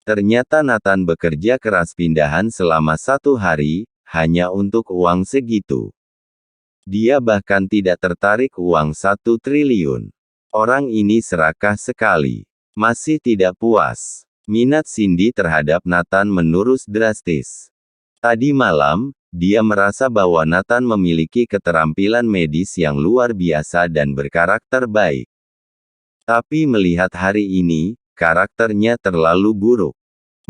Ternyata Nathan bekerja keras pindahan selama 1 hari, hanya untuk uang segitu. Dia bahkan tidak tertarik uang 1 triliun. Orang ini serakah sekali. Masih tidak puas. Minat Cindy terhadap Nathan menurun drastis. Tadi malam, dia merasa bahwa Nathan memiliki keterampilan medis yang luar biasa dan berkarakter baik. Tapi melihat hari ini, karakternya terlalu buruk.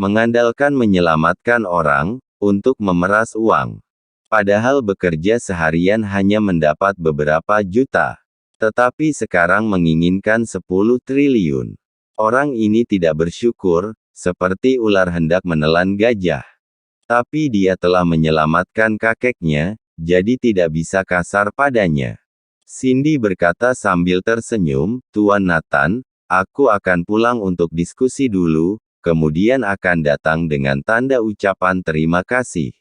Mengandalkan menyelamatkan orang, untuk memeras uang. Padahal bekerja seharian hanya mendapat beberapa juta. Tetapi sekarang menginginkan 10 triliun. Orang ini tidak bersyukur, seperti ular hendak menelan gajah. Tapi dia telah menyelamatkan kakeknya, jadi tidak bisa kasar padanya. Cindy berkata sambil tersenyum, "Tuan Nathan, aku akan pulang untuk diskusi dulu, kemudian akan datang dengan tanda ucapan terima kasih."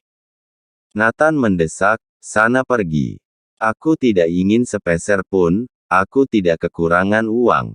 Nathan mendesak, "Sana pergi. Aku tidak ingin sepeser pun, aku tidak kekurangan uang."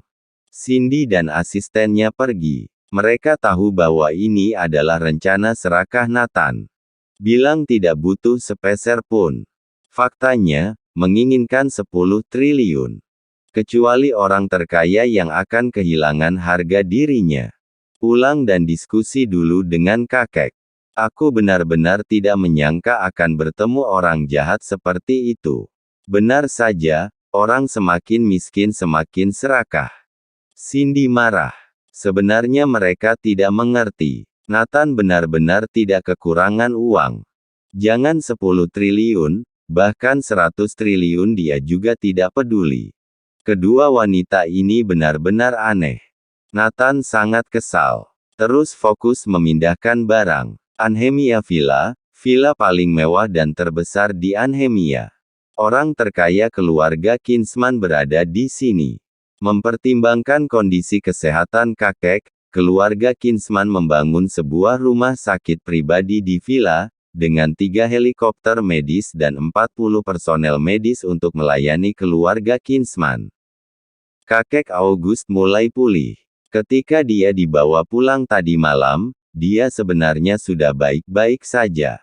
Cindy dan asistennya pergi. Mereka tahu bahwa ini adalah rencana serakah Nathan. Bilang tidak butuh sepeser pun. Faktanya, menginginkan 10 triliun. Kecuali orang terkaya yang akan kehilangan harga dirinya. Pulang dan diskusi dulu dengan kakek. Aku benar-benar tidak menyangka akan bertemu orang jahat seperti itu. Benar saja, orang semakin miskin semakin serakah. Cindy marah. Sebenarnya mereka tidak mengerti. Nathan benar-benar tidak kekurangan uang. Jangan 10 triliun, bahkan 100 triliun dia juga tidak peduli. Kedua wanita ini benar-benar aneh. Nathan sangat kesal. Terus fokus memindahkan barang. Anhemia Villa, villa paling mewah dan terbesar di Anhemia. Orang terkaya keluarga Kinsman berada di sini. Mempertimbangkan kondisi kesehatan kakek, keluarga Kinsman membangun sebuah rumah sakit pribadi di villa, dengan 3 helikopter medis dan 40 personel medis untuk melayani keluarga Kinsman. Kakek August mulai pulih. Ketika dia dibawa pulang tadi malam, dia sebenarnya sudah baik-baik saja.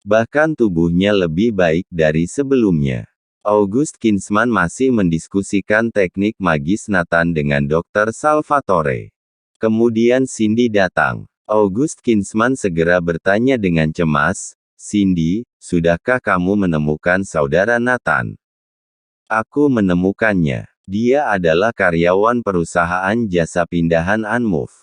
Bahkan tubuhnya lebih baik dari sebelumnya. August Kinsman masih mendiskusikan teknik magis Nathan dengan Dr. Salvatore. Kemudian Cindy datang. August Kinsman segera bertanya dengan cemas, "Cindy, sudahkah kamu menemukan saudara Nathan?" "Aku menemukannya. Dia adalah karyawan perusahaan jasa pindahan Unmove.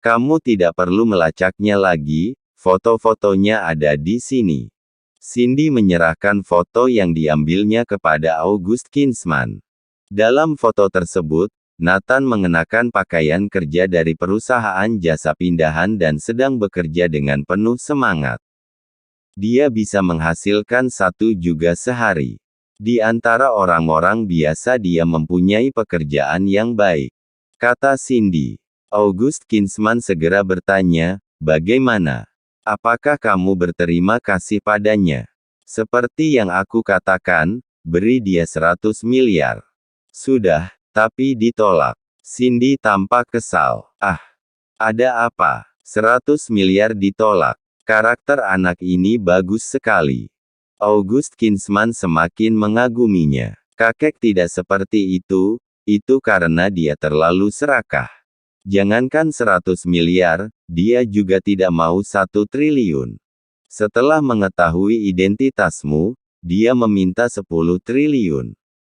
Kamu tidak perlu melacaknya lagi, foto-fotonya ada di sini." Cindy menyerahkan foto yang diambilnya kepada August Kinsman. Dalam foto tersebut, Nathan mengenakan pakaian kerja dari perusahaan jasa pindahan dan sedang bekerja dengan penuh semangat. Dia bisa menghasilkan 1 juga sehari. Di antara orang-orang biasa dia mempunyai pekerjaan yang baik, kata Cindy. August Kinsman segera bertanya, "Bagaimana? Apakah kamu berterima kasih padanya?" "Seperti yang aku katakan, beri dia 100 miliar. Sudah, tapi ditolak." Cindy tampak kesal. "Ah, ada apa? 100 miliar ditolak. Karakter anak ini bagus sekali." August Kinsman semakin mengaguminya. Kakek tidak seperti itu karena dia terlalu serakah. Jangankan 100 miliar, dia juga tidak mau 1 triliun. Setelah mengetahui identitasmu, dia meminta 10 triliun.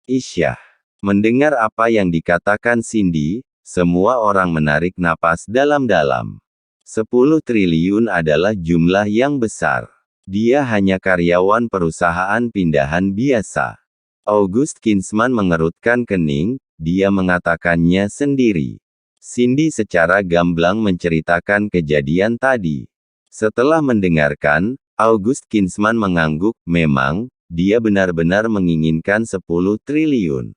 Isyah. Mendengar apa yang dikatakan Cindy, semua orang menarik napas dalam-dalam. 10 triliun adalah jumlah yang besar. Dia hanya karyawan perusahaan pindahan biasa. August Kinsman mengerutkan kening, dia mengatakannya sendiri. Cindy secara gamblang menceritakan kejadian tadi. Setelah mendengarkan, August Kinsman mengangguk, memang, dia benar-benar menginginkan 10 triliun.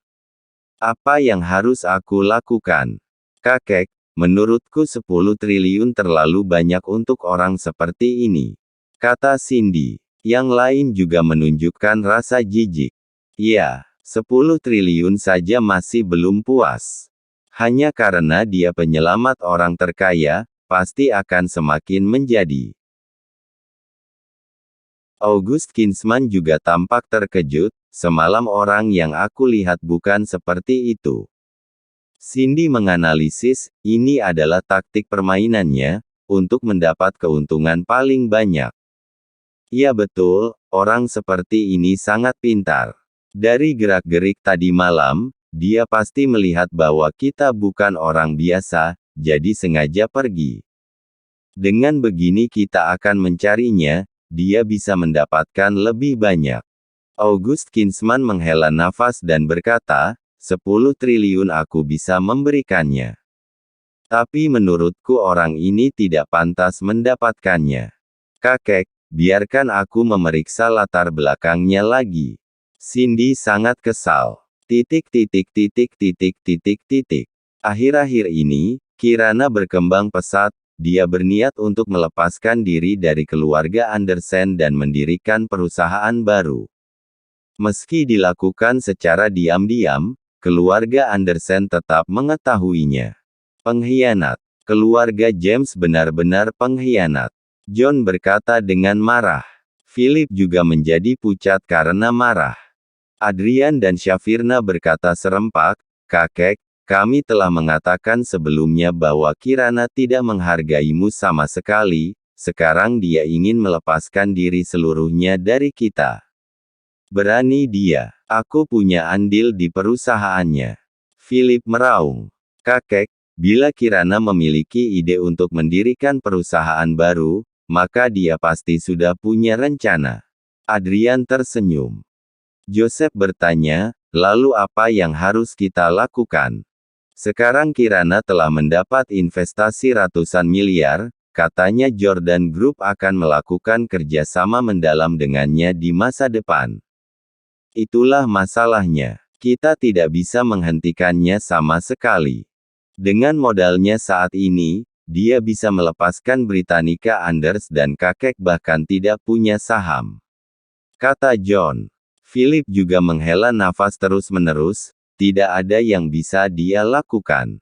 "Apa yang harus aku lakukan?" "Kakek, menurutku 10 triliun terlalu banyak untuk orang seperti ini," kata Cindy. Yang lain juga menunjukkan rasa jijik. "Ya, 10 triliun saja masih belum puas. Hanya karena dia penyelamat orang terkaya, pasti akan semakin menjadi. August Kinsman juga tampak terkejut, semalam orang yang aku lihat bukan seperti itu. Cindy menganalisis, ini adalah taktik permainannya, untuk mendapat keuntungan paling banyak. Iya betul, orang seperti ini sangat pintar. Dari gerak-gerik tadi malam, dia pasti melihat bahwa kita bukan orang biasa, jadi sengaja pergi. Dengan begini kita akan mencarinya, dia bisa mendapatkan lebih banyak. August Kinsman menghela nafas dan berkata, 10 triliun aku bisa memberikannya. Tapi menurutku orang ini tidak pantas mendapatkannya. Kakek, biarkan aku memeriksa latar belakangnya lagi. Cindy sangat kesal. Akhir-akhir ini, Kirana berkembang pesat. Dia berniat untuk melepaskan diri dari keluarga Andersen dan mendirikan perusahaan baru. Meski dilakukan secara diam-diam, keluarga Andersen tetap mengetahuinya. Pengkhianat. Keluarga James benar-benar pengkhianat. John berkata dengan marah. Philip juga menjadi pucat karena marah. Adrian dan Shafirna berkata serempak, kakek, kami telah mengatakan sebelumnya bahwa Kirana tidak menghargaimu sama sekali, sekarang dia ingin melepaskan diri seluruhnya dari kita. Berani dia, aku punya andil di perusahaannya. Philip meraung. Kakek, bila Kirana memiliki ide untuk mendirikan perusahaan baru, maka dia pasti sudah punya rencana. Adrian tersenyum. Joseph bertanya, lalu apa yang harus kita lakukan? Sekarang Kirana telah mendapat investasi ratusan miliar, katanya Jordan Group akan melakukan kerjasama mendalam dengannya di masa depan. Itulah masalahnya. Kita tidak bisa menghentikannya sama sekali. Dengan modalnya saat ini, dia bisa melepaskan Britannica Anders dan kakek bahkan tidak punya saham. Kata John. Philip juga menghela nafas terus-menerus. Tidak ada yang bisa dia lakukan.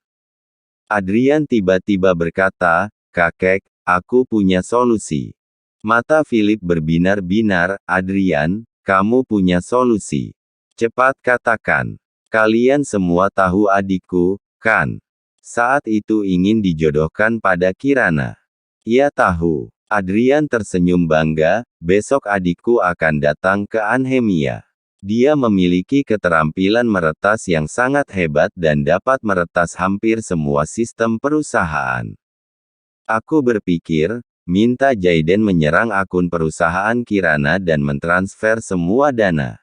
Adrian tiba-tiba berkata, kakek, aku punya solusi. Mata Philip berbinar-binar, Adrian, kamu punya solusi. Cepat katakan. Kalian semua tahu adikku, kan? Saat itu ingin dijodohkan pada Kirana. Ia tahu. Adrian tersenyum bangga, besok adikku akan datang ke Anhemia. Dia memiliki keterampilan meretas yang sangat hebat dan dapat meretas hampir semua sistem perusahaan. Aku berpikir, minta Jaiden menyerang akun perusahaan Kirana dan mentransfer semua dana.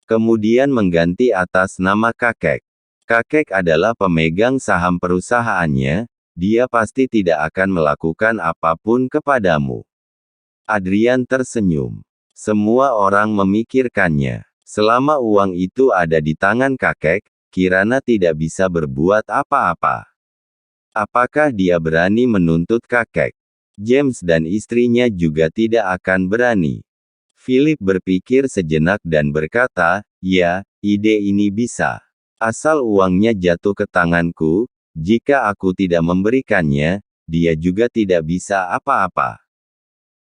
Kemudian mengganti atas nama kakek. Kakek adalah pemegang saham perusahaannya, dia pasti tidak akan melakukan apapun kepadamu. Adrian tersenyum. Semua orang memikirkannya. Selama uang itu ada di tangan kakek, Kirana tidak bisa berbuat apa-apa. Apakah dia berani menuntut kakek? James dan istrinya juga tidak akan berani. Philip berpikir sejenak dan berkata, ya, ide ini bisa. Asal uangnya jatuh ke tanganku, jika aku tidak memberikannya, dia juga tidak bisa apa-apa.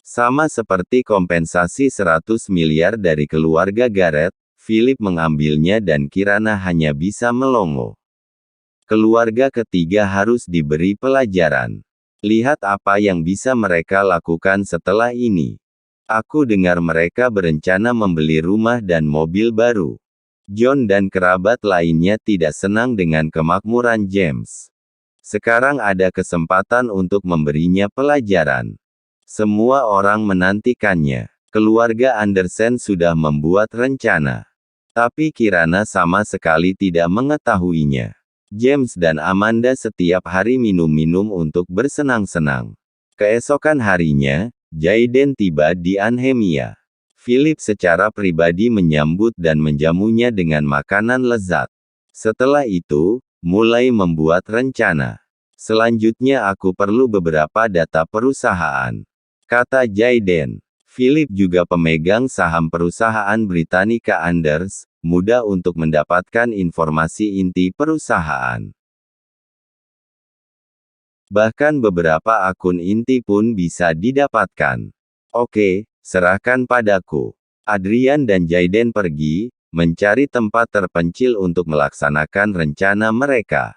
Sama seperti kompensasi 100 miliar dari keluarga Garrett, Philip mengambilnya dan Kirana hanya bisa melongo. Keluarga ketiga harus diberi pelajaran. Lihat apa yang bisa mereka lakukan setelah ini. Aku dengar mereka berencana membeli rumah dan mobil baru. John dan kerabat lainnya tidak senang dengan kemakmuran James. Sekarang ada kesempatan untuk memberinya pelajaran. Semua orang menantikannya. Keluarga Andersen sudah membuat rencana. Tapi Kirana sama sekali tidak mengetahuinya. James dan Amanda setiap hari minum-minum untuk bersenang-senang. Keesokan harinya, Jaiden tiba di Anhemia. Philip secara pribadi menyambut dan menjamunya dengan makanan lezat. Setelah itu, mulai membuat rencana. Selanjutnya aku perlu beberapa data perusahaan. Kata Jaiden. Philip juga pemegang saham perusahaan Britannica Anders, mudah untuk mendapatkan informasi inti perusahaan. Bahkan beberapa akun inti pun bisa didapatkan. Oke, serahkan padaku. Adrian dan Jayden pergi, mencari tempat terpencil untuk melaksanakan rencana mereka.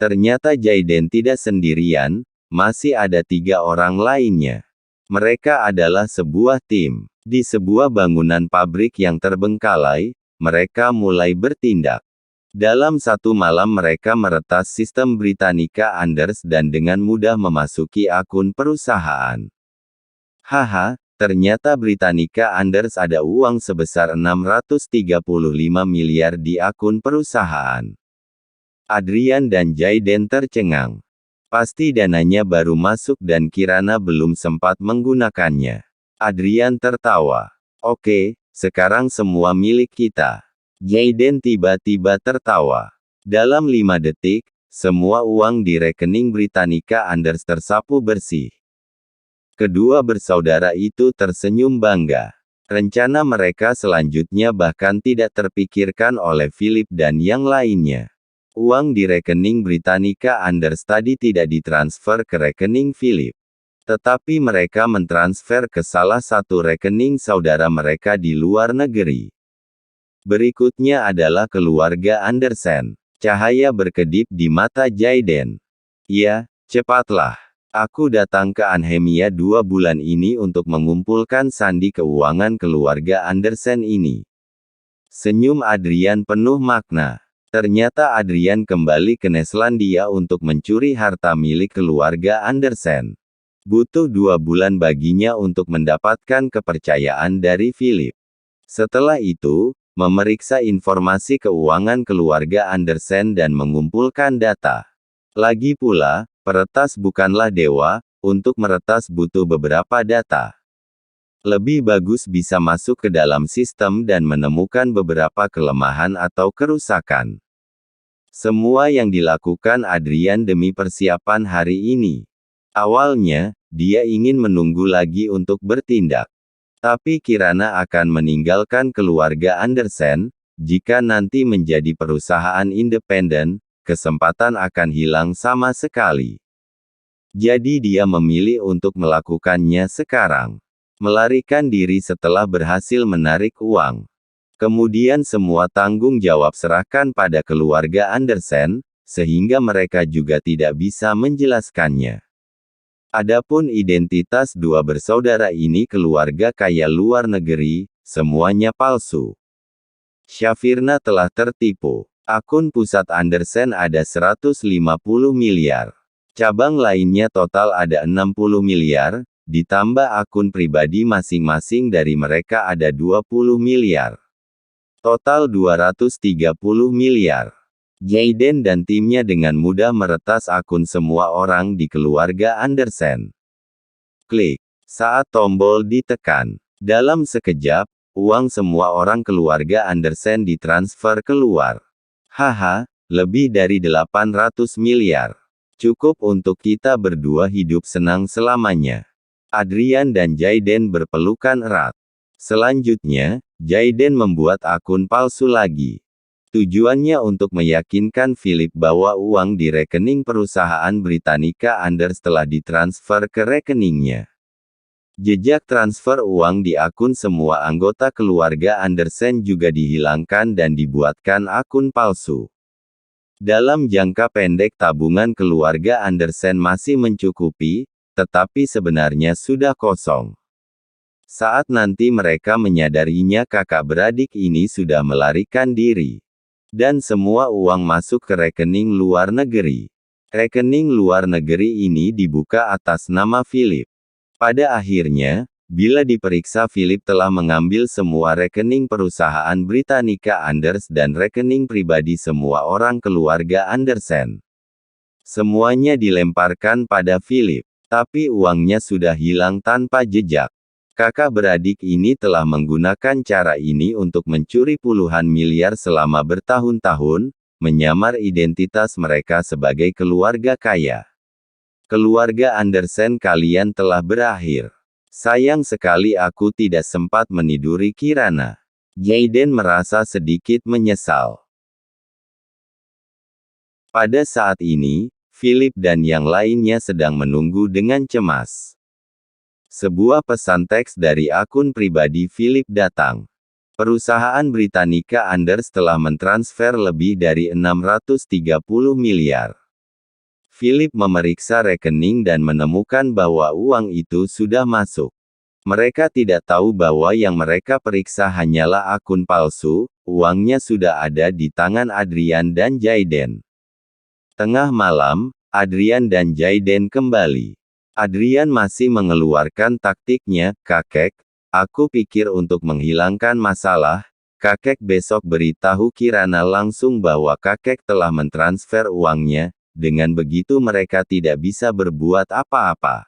Ternyata Jayden tidak sendirian, masih ada 3 orang lainnya. Mereka adalah sebuah tim. Di sebuah bangunan pabrik yang terbengkalai, mereka mulai bertindak. Dalam satu malam mereka meretas sistem Britannica Anders dan dengan mudah memasuki akun perusahaan. Haha, ternyata Britannica Anders ada uang sebesar 635 miliar di akun perusahaan. Adrian dan Jayden tercengang. Pasti dananya baru masuk dan Kirana belum sempat menggunakannya. Adrian tertawa. Oke, sekarang semua milik kita. Jayden tiba-tiba tertawa. Dalam 5 detik, semua uang di rekening Britannica Anders tersapu bersih. Kedua bersaudara itu tersenyum bangga. Rencana mereka selanjutnya bahkan tidak terpikirkan oleh Philip dan yang lainnya. Uang di rekening Britannica Anders tadi tidak ditransfer ke rekening Philip. Tetapi mereka mentransfer ke salah satu rekening saudara mereka di luar negeri. Berikutnya adalah keluarga Andersen. Cahaya berkedip di mata Jayden. Ya, cepatlah. Aku datang ke Anhemia 2 bulan ini untuk mengumpulkan sandi keuangan keluarga Andersen ini. Senyum Adrian penuh makna. Ternyata Adrian kembali ke Neslandia untuk mencuri harta milik keluarga Andersen. Butuh 2 bulan baginya untuk mendapatkan kepercayaan dari Philip. Setelah itu, memeriksa informasi keuangan keluarga Andersen dan mengumpulkan data. Lagi pula, peretas bukanlah dewa, untuk meretas butuh beberapa data. Lebih bagus bisa masuk ke dalam sistem dan menemukan beberapa kelemahan atau kerusakan. Semua yang dilakukan Adrian demi persiapan hari ini. Awalnya, dia ingin menunggu lagi untuk bertindak. Tapi Kirana akan meninggalkan keluarga Andersen, jika nanti menjadi perusahaan independen, kesempatan akan hilang sama sekali. Jadi dia memilih untuk melakukannya sekarang. Melarikan diri setelah berhasil menarik uang. Kemudian semua tanggung jawab serahkan pada keluarga Andersen, sehingga mereka juga tidak bisa menjelaskannya. Adapun identitas 2 bersaudara ini keluarga kaya luar negeri, semuanya palsu. Shafirna telah tertipu. Akun pusat Andersen ada 150 miliar. Cabang lainnya total ada 60 miliar, ditambah akun pribadi masing-masing dari mereka ada 20 miliar. Total 230 miliar. Jayden dan timnya dengan mudah meretas akun semua orang di keluarga Andersen. Klik. Saat tombol ditekan, dalam sekejap, uang semua orang keluarga Andersen ditransfer keluar. Haha, lebih dari 800 miliar. Cukup untuk kita berdua hidup senang selamanya. Adrian dan Jayden berpelukan erat. Selanjutnya, Jayden membuat akun palsu lagi. Tujuannya untuk meyakinkan Philip bahwa uang di rekening perusahaan Britannica Anders telah ditransfer ke rekeningnya. Jejak transfer uang di akun semua anggota keluarga Andersen juga dihilangkan dan dibuatkan akun palsu. Dalam jangka pendek tabungan keluarga Andersen masih mencukupi, tetapi sebenarnya sudah kosong. Saat nanti mereka menyadarinya kakak beradik ini sudah melarikan diri. Dan semua uang masuk ke rekening luar negeri. Rekening luar negeri ini dibuka atas nama Philip. Pada akhirnya, bila diperiksa Philip telah mengambil semua rekening perusahaan Britannica Anders dan rekening pribadi semua orang keluarga Andersen. Semuanya dilemparkan pada Philip. Tapi uangnya sudah hilang tanpa jejak. Kakak beradik ini telah menggunakan cara ini untuk mencuri puluhan miliar selama bertahun-tahun, menyamar identitas mereka sebagai keluarga kaya. Keluarga Andersen kalian telah berakhir. Sayang sekali aku tidak sempat meniduri Kirana. Jayden merasa sedikit menyesal. Pada saat ini, Philip dan yang lainnya sedang menunggu dengan cemas. Sebuah pesan teks dari akun pribadi Philip datang. Perusahaan Britannica Anders telah mentransfer lebih dari 630 miliar. Philip memeriksa rekening dan menemukan bahwa uang itu sudah masuk. Mereka tidak tahu bahwa yang mereka periksa hanyalah akun palsu, uangnya sudah ada di tangan Adrian dan Jayden. Tengah malam, Adrian dan Jayden kembali. Adrian masih mengeluarkan taktiknya, kakek, aku pikir untuk menghilangkan masalah, kakek besok beritahu Kirana langsung bahwa kakek telah mentransfer uangnya, dengan begitu mereka tidak bisa berbuat apa-apa.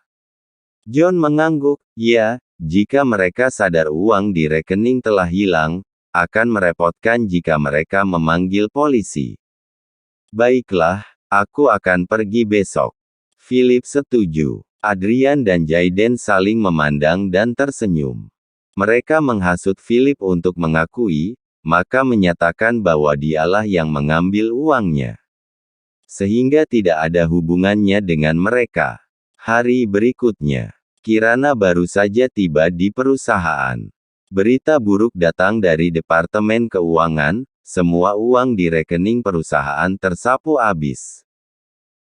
John mengangguk, ya, jika mereka sadar uang di rekening telah hilang, akan merepotkan jika mereka memanggil polisi. Baiklah, aku akan pergi besok. Philip setuju. Adrian dan Jayden saling memandang dan tersenyum. Mereka menghasut Philip untuk mengakui, maka menyatakan bahwa dialah yang mengambil uangnya. Sehingga tidak ada hubungannya dengan mereka. Hari berikutnya, Kirana baru saja tiba di perusahaan. Berita buruk datang dari Departemen Keuangan, semua uang di rekening perusahaan tersapu habis.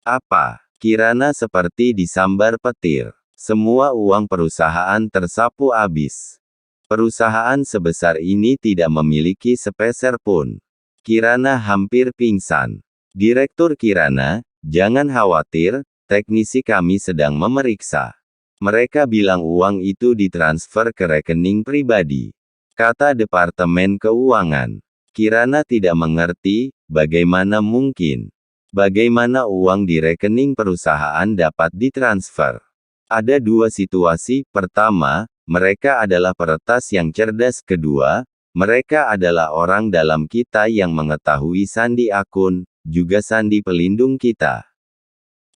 Apa? Kirana seperti disambar petir. Semua uang perusahaan tersapu habis. Perusahaan sebesar ini tidak memiliki sepeser pun. Kirana hampir pingsan. Direktur Kirana, jangan khawatir, teknisi kami sedang memeriksa. Mereka bilang uang itu ditransfer ke rekening pribadi. Kata Departemen Keuangan. Kirana tidak mengerti, bagaimana mungkin. Bagaimana uang di rekening perusahaan dapat ditransfer. Ada dua situasi, pertama, mereka adalah peretas yang cerdas, kedua, mereka adalah orang dalam kita yang mengetahui sandi akun, juga sandi pelindung kita.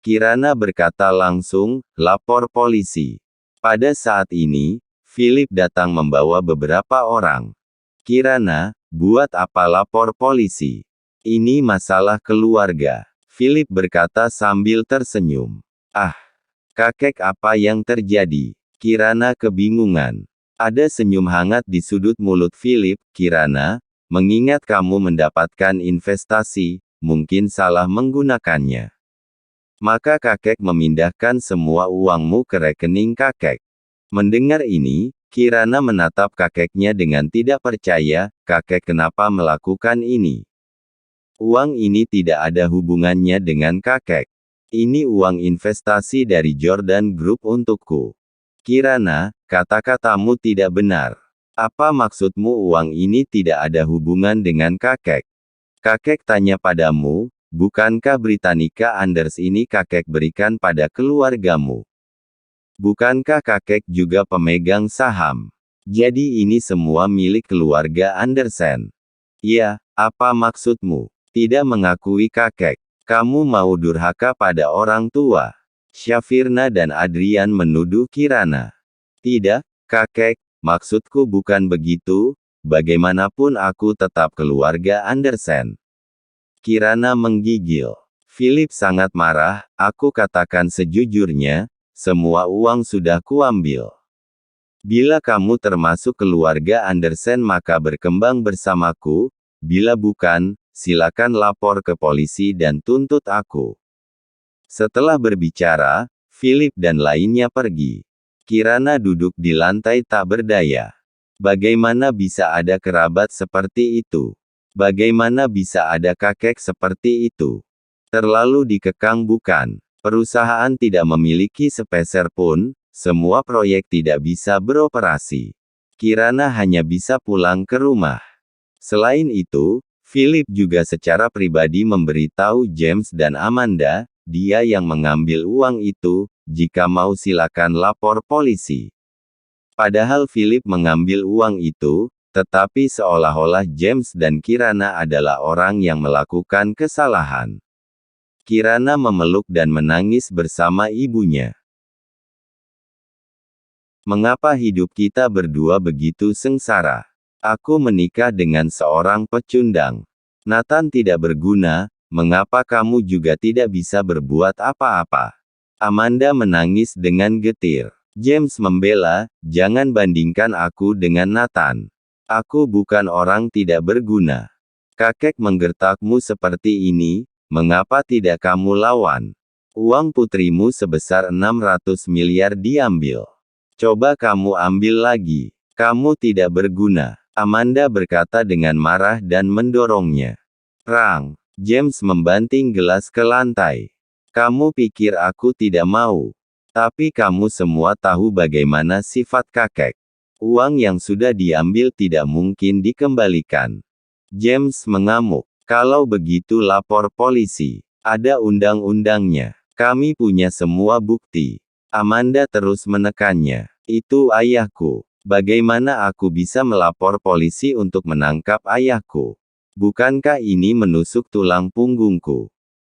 Kirana berkata langsung, lapor polisi. Pada saat ini, Philip datang membawa beberapa orang. Kirana, buat apa lapor polisi? Ini masalah keluarga. Philip berkata sambil tersenyum. Ah, kakek, apa yang terjadi? Kirana kebingungan. Ada senyum hangat di sudut mulut Philip. Kirana, mengingat kamu mendapatkan investasi, mungkin salah menggunakannya. Maka kakek memindahkan semua uangmu ke rekening kakek. Mendengar ini, Kirana menatap kakeknya dengan tidak percaya, kakek kenapa melakukan ini? Uang ini tidak ada hubungannya dengan kakek. Ini uang investasi dari Jordan Group untukku. Kirana, kata-katamu tidak benar. Apa maksudmu uang ini tidak ada hubungan dengan kakek? Kakek tanya padamu, bukankah Britannica Anders ini kakek berikan pada keluargamu? Bukankah kakek juga pemegang saham? Jadi ini semua milik keluarga Andersen. Ya, apa maksudmu? Tidak mengakui kakek. Kamu mau durhaka pada orang tua. Syafirna dan Adrian menuduh Kirana. Tidak, kakek, maksudku bukan begitu, bagaimanapun aku tetap keluarga Andersen. Kirana menggigil. Philip sangat marah, aku katakan sejujurnya, semua uang sudah kuambil. Bila kamu termasuk keluarga Andersen maka berkembang bersamaku, bila bukan, silakan lapor ke polisi dan tuntut aku. Setelah berbicara, Philip dan lainnya pergi. Kirana duduk di lantai tak berdaya. Bagaimana bisa ada kerabat seperti itu? Bagaimana bisa ada kakek seperti itu? Terlalu dikekang bukan? Perusahaan tidak memiliki sepeser pun, semua proyek tidak bisa beroperasi. Kirana hanya bisa pulang ke rumah. Selain itu, Philip juga secara pribadi memberitahu James dan Amanda, dia yang mengambil uang itu, jika mau silakan lapor polisi. Padahal Philip mengambil uang itu, tetapi seolah-olah James dan Kirana adalah orang yang melakukan kesalahan. Kirana memeluk dan menangis bersama ibunya. Mengapa hidup kita berdua begitu sengsara? Aku menikah dengan seorang pecundang. Nathan tidak berguna, mengapa kamu juga tidak bisa berbuat apa-apa? Amanda menangis dengan getir. James membela, jangan bandingkan aku dengan Nathan. Aku bukan orang tidak berguna. Kakek menggertakmu seperti ini, mengapa tidak kamu lawan? Uang putrimu sebesar 600 miliar diambil. Coba kamu ambil lagi. Kamu tidak berguna. Amanda berkata dengan marah dan mendorongnya. Rang. James membanting gelas ke lantai. Kamu pikir aku tidak mau? Tapi kamu semua tahu bagaimana sifat kakek. Uang yang sudah diambil tidak mungkin dikembalikan. James mengamuk. Kalau begitu lapor polisi. Ada undang-undangnya. Kami punya semua bukti. Amanda terus menekannya. Itu ayahku. Bagaimana aku bisa melapor polisi untuk menangkap ayahku? Bukankah ini menusuk tulang punggungku?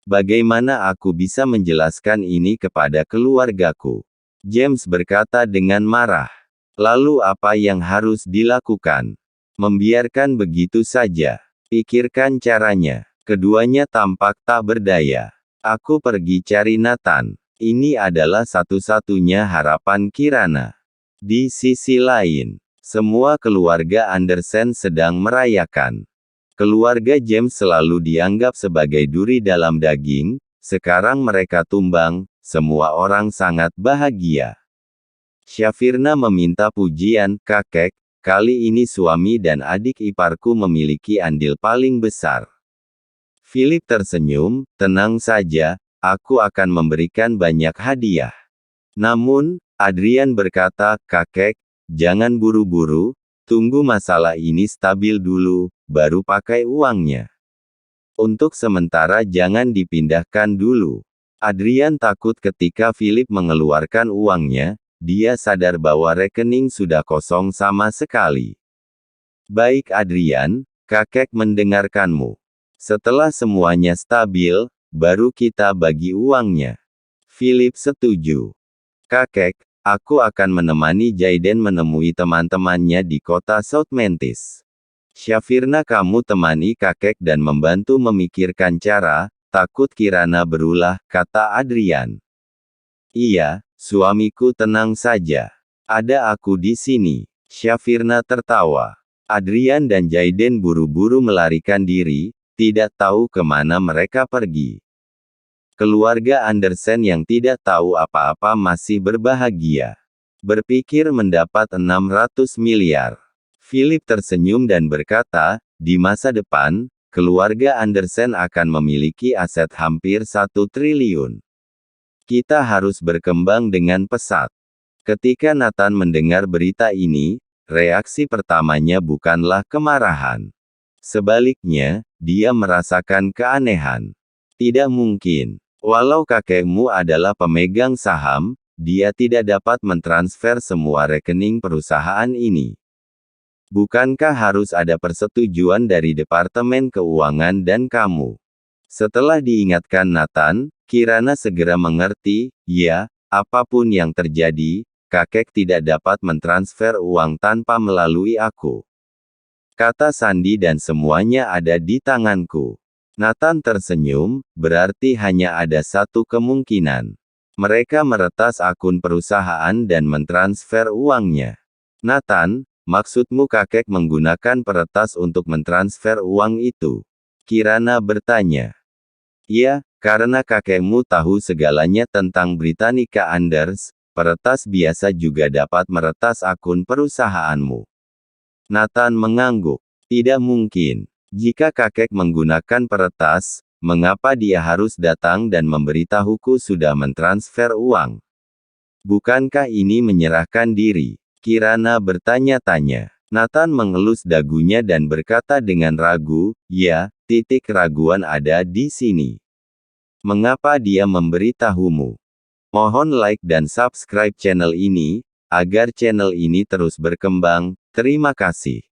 Bagaimana aku bisa menjelaskan ini kepada keluargaku? James berkata dengan marah. Lalu apa yang harus dilakukan? Membiarkan begitu saja. Pikirkan caranya. Keduanya tampak tak berdaya. Aku pergi cari Nathan. Ini adalah satu-satunya harapan Kirana. Di sisi lain, semua keluarga Andersen sedang merayakan. Keluarga James selalu dianggap sebagai duri dalam daging, sekarang mereka tumbang, semua orang sangat bahagia. Syafirna meminta pujian, kakek, kali ini suami dan adik iparku memiliki andil paling besar. Philip tersenyum, tenang saja, aku akan memberikan banyak hadiah. Namun, Adrian berkata, kakek, jangan buru-buru, tunggu masalah ini stabil dulu, baru pakai uangnya. Untuk sementara jangan dipindahkan dulu. Adrian takut ketika Philip mengeluarkan uangnya, dia sadar bahwa rekening sudah kosong sama sekali. Baik Adrian, kakek mendengarkanmu. Setelah semuanya stabil, baru kita bagi uangnya. Philip setuju. Kakek, aku akan menemani Jayden menemui teman-temannya di kota South Memphis. Syafirna kamu temani kakek dan membantu memikirkan cara, takut Kirana berulah, kata Adrian. Iya, suamiku tenang saja. Ada aku di sini. Syafirna tertawa. Adrian dan Jayden buru-buru melarikan diri, tidak tahu kemana mereka pergi. Keluarga Andersen yang tidak tahu apa-apa masih berbahagia. Berpikir mendapat 600 miliar. Philip tersenyum dan berkata, di masa depan, keluarga Andersen akan memiliki aset hampir 1 triliun. Kita harus berkembang dengan pesat. Ketika Nathan mendengar berita ini, reaksi pertamanya bukanlah kemarahan. Sebaliknya, dia merasakan keanehan. Tidak mungkin. Walau kakekmu adalah pemegang saham, dia tidak dapat mentransfer semua rekening perusahaan ini. Bukankah harus ada persetujuan dari Departemen Keuangan dan kamu? Setelah diingatkan Nathan, Kirana segera mengerti, ya, apapun yang terjadi, kakek tidak dapat mentransfer uang tanpa melalui aku. Kata Sandi dan semuanya ada di tanganku. Nathan tersenyum, berarti hanya ada satu kemungkinan. Mereka meretas akun perusahaan dan mentransfer uangnya. Nathan, maksudmu kakek menggunakan peretas untuk mentransfer uang itu? Kirana bertanya. Ya, karena kakekmu tahu segalanya tentang Britannica Anders, peretas biasa juga dapat meretas akun perusahaanmu. Nathan mengangguk. Tidak mungkin. Jika kakek menggunakan peretas, mengapa dia harus datang dan memberitahuku sudah mentransfer uang? Bukankah ini menyerahkan diri? Kirana bertanya-tanya. Nathan mengelus dagunya dan berkata dengan ragu, ya, keraguan ada di sini. Mengapa dia memberitahumu? Mohon like dan subscribe channel ini, agar channel ini terus berkembang. Terima kasih.